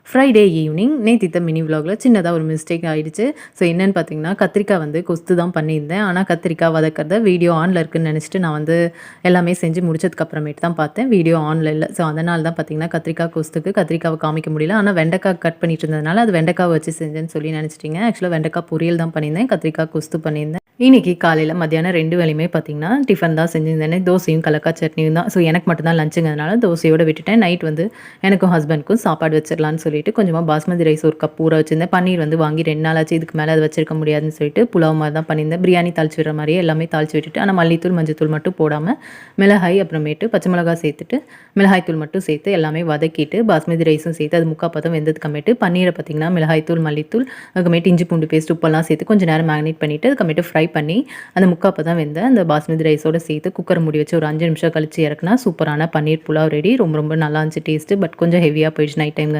Friday evening நேத்தித்த mini விலாகில் சின்னதாக ஒரு mistake ஆகிடுச்சு. ஸோ என்னென்னு பார்த்தீங்கன்னா, கத்திரிக்காய் வந்து கொஸ்து தான் பண்ணியிருந்தேன். ஆனால் கத்திரிக்காய் வதக்கிறத வீடியோ ஆனில் இருக்குன்னு நினச்சிட்டு நான் வந்து எல்லாமே செஞ்சு முடிச்சதுக்கப்புறமேட்டு தான் பார்த்தேன். வீடியோ ஆனில் இல்லை. ஸோ அதனால தான் பார்த்தீங்கன்னா, கத்திரிக்காய் கொஸ்துக்கு கத்திரிக்காவை காமிக்க முடியல. ஆனால் வெண்டைக்காய் கட் பண்ணிட்டு இருந்ததுனால அது வெண்டைக்காய் வச்சு செஞ்சேன்னு சொல்லி நினச்சிட்டிங்க. ஆக்சுவலாக வெண்டைக்காய் பொரியல் தான் பண்ணியிருந்தேன். கத்திரிக்காய் கொஸ்து பண்ணியிருந்தேன். இன்னைக்கு காலையில் மத்தியானம் 2 வேளையுமே பார்த்தீங்கன்னா, டிஃபன் தான் செஞ்சிருந்தேன். தோசையும் கடலக்காய் சட்னியும் தான். ஸோ எனக்கு மட்டும் தான் லஞ்சுங்கிறதுனால தோசையோடு விட்டுட்டேன். நைட் வந்து எனக்கும் ஹஸ்பண்டுக்கும் சாப்பாடு வச்சிடலான்னு சொல்லிட்டு கொஞ்சமாக பாஸ்மதி ரைஸ் ஒரு கப் ஊற வச்சிருந்தேன். பன்னீர் வந்து வாங்கி 2 நாள் ஆச்சு. இதுக்கு மேலே அது வச்சிருக்க முடியாதுன்னு சொல்லிட்டு புலாவ் மாதிரி தான் பண்ணியிருந்தேன். பிரியாணி தாளிச்சு விடுற மாதிரியே எல்லாமே தாளிச்சு விட்டுட்டு, ஆனால் மல்லித்தூள் மஞ்சத்தூள் மட்டும் போடாமல் மிளகாய் அப்புறமேட்டு பச்சை மிளகாய் சேர்த்துட்டு மிளகாய்த்தூள் மட்டும் சேர்த்து எல்லாமே வதக்கிட்டு பாஸ்மதி ரைஸும் சேர்த்து அது முக்கால் பதம் வெந்ததுக்கமேட்டு பன்னீரை பார்த்திங்கன்னா மிளகாய்த்தூள் மல்லித்தூள் அதுக்கமேட்டு இஞ்சி பூண்டு பேஸ்ட் உப்பெல்லாம் சேர்த்து கொஞ்சம் நேரம் மேக்னேட் பண்ணிவிட்டு அதுக்கமேட்டு ஃப்ரை பண்ணி அந்த முக்கால் பதம் வெந்த அந்த பாஸ்மதி ரைஸோடு சேர்த்து குக்கர் மூடி வச்சு ஒரு 5 நிமிஷம் கழிச்சு இறக்குனா சூப்பரான பன்னீர் புலாவ் ரெடி. ரொம்ப ரொம்ப நல்லா இருந்துச்சு டேஸ்ட்டு. பட் கொஞ்சம் ஹெவியாக போயிடுச்சு நைட் டைம்.